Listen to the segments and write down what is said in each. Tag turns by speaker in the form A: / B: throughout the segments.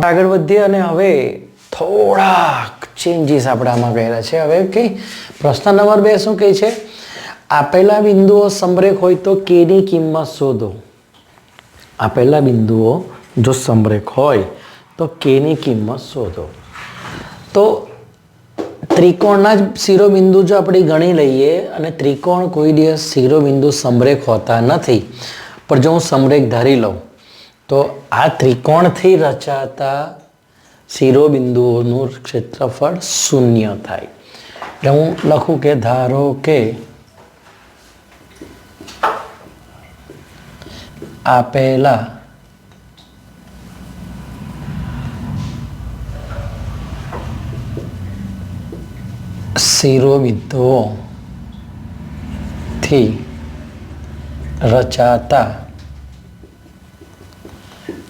A: આગળ વધીએ અને હવે થોડાક ચેન્જીસ આપણે આમાં કર્યા છે. હવે કે પ્રશ્ન નંબર 2 શું કહે છે? આપેલા બિંદુઓ સમરેખ હોય તો k ની કિંમત શોધો. આપેલા બિંદુઓ જો સમરેખ હોય તો k ની કિંમત શોધો. તો ત્રિકોણના જ શિરોબિંદુ જો આપણે ગણી લઈએ અને ત્રિકોણ કોઈ દિવસ શિરોબિંદુ સમરેખ હોતા નથી, પણ જો હું સમરેખ ધારી લઉં તો આ ત્રિકોણથી રચાતા શિરોબિંદુઓનું ક્ષેત્રફળ 0 થાય. એટલે હું લખું કે ધારો કે આપેલા શિરોબિંદુઓથી રચાતા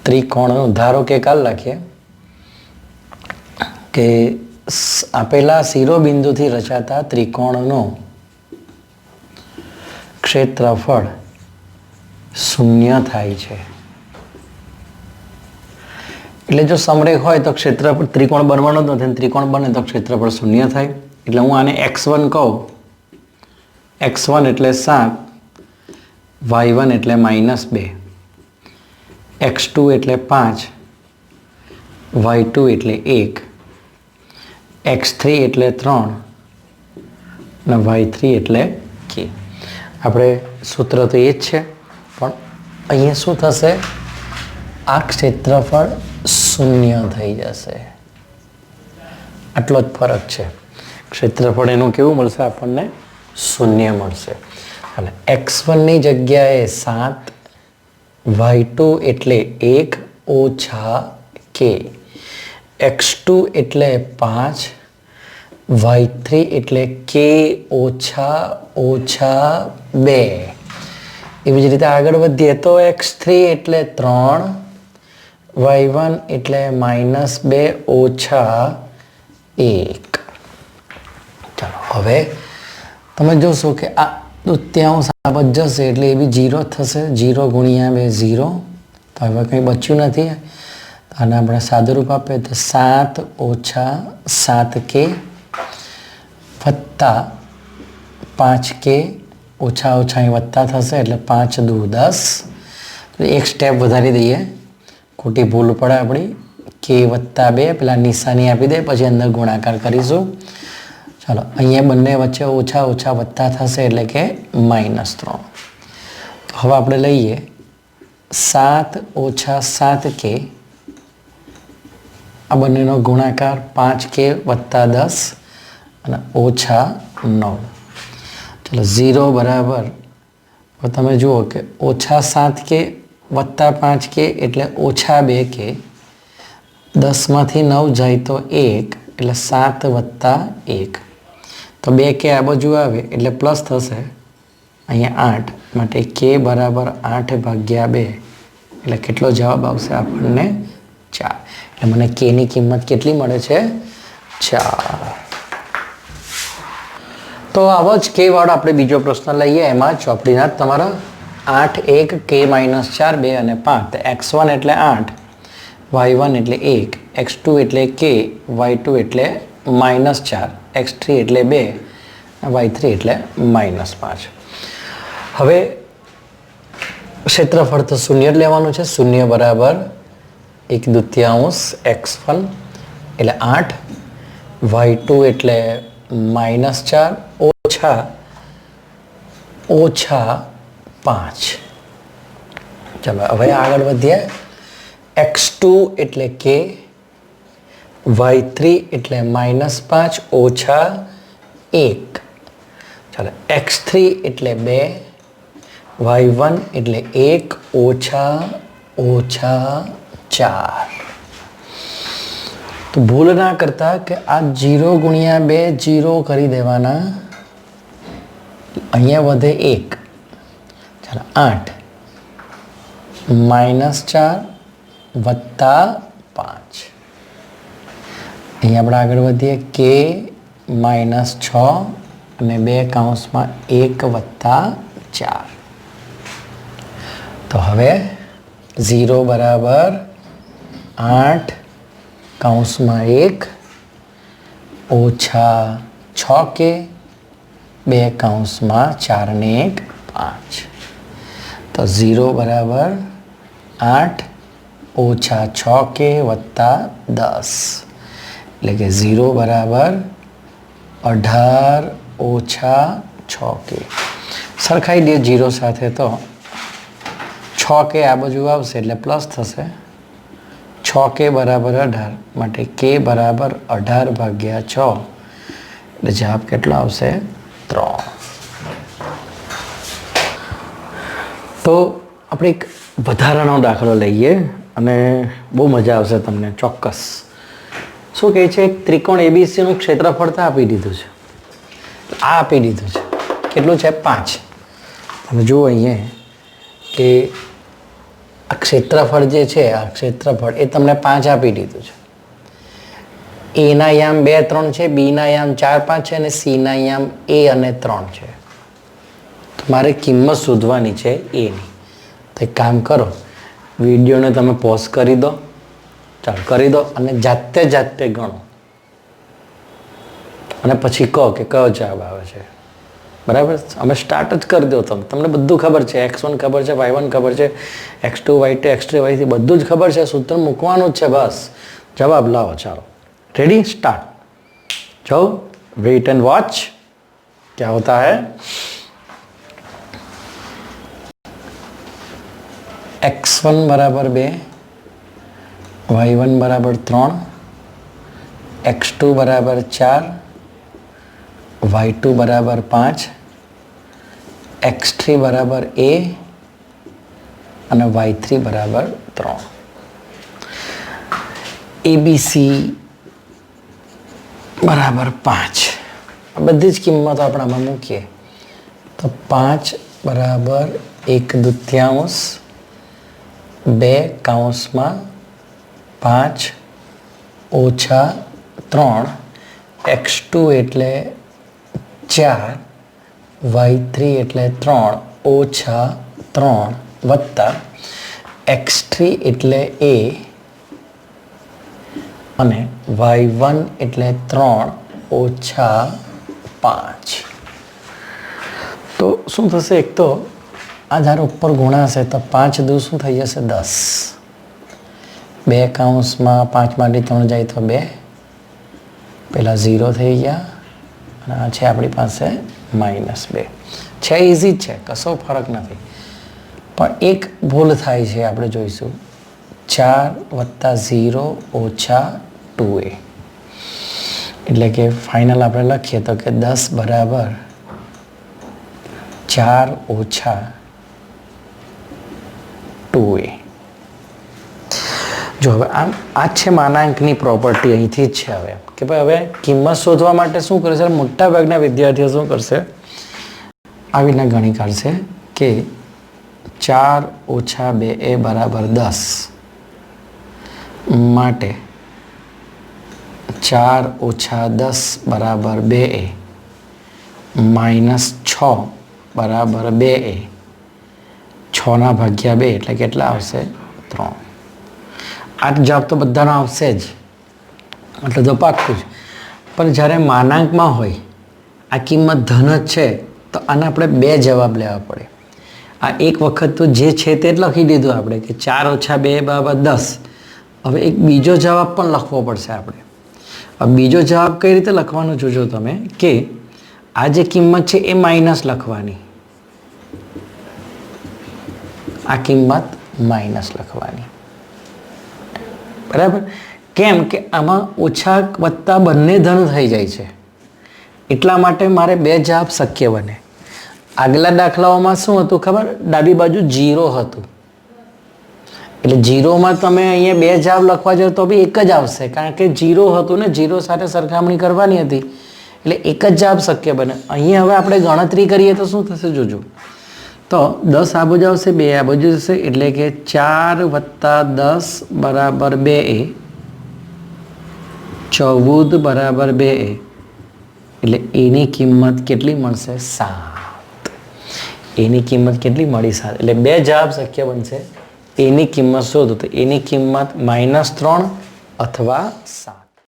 A: ત્રિકોણનું, ધારો કે કાલ લખીએ કે આપેલા શિરોબિંદુથી રચાતા ત્રિકોણનું ક્ષેત્રફળ 0 થાય છે. એટલે જો સમરેખ હોય તો ક્ષેત્રફળ, ત્રિકોણ બનવાનો જ નથી, ત્રિકોણ બને તો ક્ષેત્રફળ 0 થાય. એટલે હું આને x1 કહું. x1 એટલે 7, y1 એટલે -2, x2 એટલે 5, y2 એટલે 1, x3 એટલે 3 અને y3 એટલે k. આપણે સૂત્ર તો એ જ છે, પણ અહીંયા શું થશે? આ ક્ષેત્રફળ 0 થઈ જશે. આટલો જ ફરક છે. ક્ષેત્રફળ એનું કેવું મળશે આપણને? 0 મળશે. અને x1 ની જગ્યાએ 7, y2 એટલે 1 ઓછા k, x2 એટલે 5, y3 એટલે k ઓછા 2. એવી જ રીતે આગળ વધીએ તો x3 એટલે 3, y1 એટલે -2 ઓછા 1. ચાલો હવે તમે જોશો કે આ તૃતીયાંશ આ બાજુ જશે એટલે એ બી 0 થશે. 0 ગુણ્યા 2 0. તો હવે કંઈ બચ્યું નથી. આને આપણે સાદુરૂપ આપીએ તો 7 ઓછા 7k વત્તા 5k, ઓછા ઓછા અહીં વત્તા થશે એટલે 5 દુ 10. એક સ્ટેપ વધારી દઈએ, ખોટી ભૂલ પડે આપણી. k વત્તા 2, પેલા નિશાની આપી દે, પછી અંદર ગુણાકાર કરીશું. ચાલો, અહીંયા બંને વચ્ચે ઓછા ઓછા વત્તા થશે એટલે કે -3. હવે આપણે લઈએ 7 ઓછા 7k, આ બંનેનો ગુણાકાર 5k વત્તા 10 અને ઓછા 9. ચાલો 0 બરાબર, તમે જુઓ કે ઓછા 7k વત્તા 5k એટલે ઓછા 2k. 10માંથી 9 જાય તો 1 એટલે 7 વત્તા 1. તો 2k આ બાજુ આવે એટલે પ્લસ થશે, અહીંયા 8, માટે k બરાબર 8/2. એટલે કેટલો જવાબ આવશે આપણને? 4. એટલે મને k ની કિંમત કેટલી મળે છે? 4. તો આવો જ k વાળો આપણે બીજો પ્રશ્ન લઈએ. એમાં ચોપડીના તમારા 8, 1, k - 4, 2 અને 5. તો x1 એટલે 8, y1 એટલે 1, x2 એટલે k, y2 એટલે -4, x3 એટલે 2, y3 એટલે -5. હવે ક્ષેત્રફળ તો 0 જ લેવાનું છે. 0 બરાબર 1/2 x1 એટલે 8, y2 એટલે -4 ઓછા 5. ચાલો હવે આગળ વધીએ. x2 એટલે k, y3 એટલે -5 ઓછા 1. ચાલો x3 એટલે 2, y1 એટલે 1 ઓછા 4. તો ભૂલ ના કરતા કે આ 0 ગુણ્યા 2 0 કરી દેવાના. અહીંયા વધે 1. ચાલો 8 -4 વત્તા 5. અહીંયા આપણે આગળ વધીએ k -6 અને 2 કૌંસમાં 1 વત્તા 4. તો હવે 0 બરાબર 8 કૌંસમાં 1 ઓછા 6k 2 કૌંસમાં 4 ને 1 5. તો 0 બરાબર 8 ઓછા 6k વત્તા 10 એટલે કે 0 બરાબર 18 ઓછા 6k. સરખાઈ દે 0 સાથે તો 6k આ બાજુ આવશે એટલે પ્લસ થશે. 6k બરાબર 18 માટે k બરાબર 18 ભાગ્યા 6 એટલે જવાબ કેટલો આવશે 3. તો આપણે એક વધારાનો દાખલો લઈએ અને બહુ મજા આવશે તમને ચોક્કસ. શું કહે છે, એક ત્રિકોણ એબીસીનું ક્ષેત્રફળ તો આપી દીધું છે. આ આપી દીધું છે કેટલું છે 5. તમે જુઓ અહીંયા કે આ ક્ષેત્રફળ જે છે, આ ક્ષેત્રફળ એ તમને 5 આપી દીધું છે. એના યામ 2 3 છે, બીના યામ 4 5 છે અને સીના યામ એ અને 3 છે. મારે કિંમત શોધવાની છે એની. તો એક કામ કરો, વિડીયોને તમે પોઝ કરી દો, ચાલો કરી દો અને જાતે ગણો અને પછી કહો કે કયો જવાબ આવે છે. બરાબર, અમે સ્ટાર્ટ જ કરી દો. તમને બધું ખબર છે, x1 ખબર છે, y1 ખબર છે, x2 y2 x3 y3 બધું જ ખબર છે. સૂત્ર મૂકવાનું જ છે, બસ જવાબ લાવો. ચાલો રેડી, સ્ટાર્ટ. જાઓ, વેઇટ એન્ડ વॉच क्या होता है. x1 बराबर 2, y1 बराबर 3, x2 बराबर 4, y2 बराबर 5, x3 बराबर a અને y3 બરાબર 3. abc બરાબર 5. આ બધી જ કિંમતો આપણે આમાં મૂકીએ તો 5 બરાબર 1/2 2 કૌંસમાં 5 ઓછા 3 x2 એટલે 4 y3 એટલે 3 ઓછા 3 વત્તા x3 એટલે a અને y1 એટલે 3 ઓછા 5. તો શું થશે, એક તો આ જ્યારે ઉપર ગુણાશે તો 5 દુ શું થઈ જશે 10. 2 કૌંસમાં 5 માંથી 3 જાય તો 2, પેલા 0 થઈ ગયા અને આ છે આપણી પાસે -2 છે. ઇઝી જ છે, કશો ફરક નથી. પણ એક ભૂલ થાય છે, આપણે જોઈશું. 4 વત્તા 0 ઓછા 2a એટલે કે ફાઇનલ આપણે લખીએ તો કે 10 બરાબર 4 ઓછા 2a. જો હવે આ છે માનાંકની પ્રોપર્ટી, અહીંથી જ છે. હવે કે ભાઈ હવે કિંમત શોધવા માટે શું કરશે, મોટા ભાગના વિદ્યાર્થીઓ શું કરશે, આવી રીતના ગણી કાઢશે કે 4 ઓછા 2a બરાબર 10 માટે 4 ઓછા 10 બરાબર 2a -6 બરાબર 2a 6 ના ભાગ્યા 2 એટલે કેટલા આવશે 3. આ જવાબ તો બધાનો આવશે જ, એટલે તો પાક્કું જ. પણ જ્યારે માનાંકમાં હોય, આ કિંમત ધન જ છે તો આને આપણે 2 જવાબ લેવા પડે. આ એક વખત તો જે છે તે જ લખી દીધું આપણે કે 4 ઓછા 2 બરાબર 10. હવે એક બીજો જવાબ પણ લખવો પડશે આપણે. હવે બીજો જવાબ કઈ રીતે લખવાનો જોજો તમે, કે આ જે કિંમત છે એ માઇનસ લખવાની, આ કિંમત માઇનસ લખવાની. બરાબર, કેમ કે આમાં ઓછા વત્તા બંને ધન થઈ જાય છે, એટલા માટે મારે 2 જવાબ શક્ય બને. આગલા દાખલાઓમાં શું હતું ખબર, ડાબી બાજુ 0 હતું એટલે 0માં તમે અહીંયા 2 જવાબ લખવા જાઓ તો બી એક જ આવશે, કારણ કે 0 હતું ને 0 સાથે સરખામણી કરવાની હતી એટલે એક જ જવાબ શક્ય બને. અહીંયા હવે આપણે ગણતરી કરીએ તો શું થશે જોજો. તો 10 આ બાજુ આવશે, 2 આ બાજુ જશે એટલે કે 4 વત્તા 10 બરાબર 2a, 14 બરાબર 2a એટલે એની કિંમત કેટલી મળશે 7. એની કિંમત કેટલી મળી 7 એટલે 2 જવાબ શક્ય બનશે. એની કિંમત શોધો તો એની કિંમત -3 અથવા 7.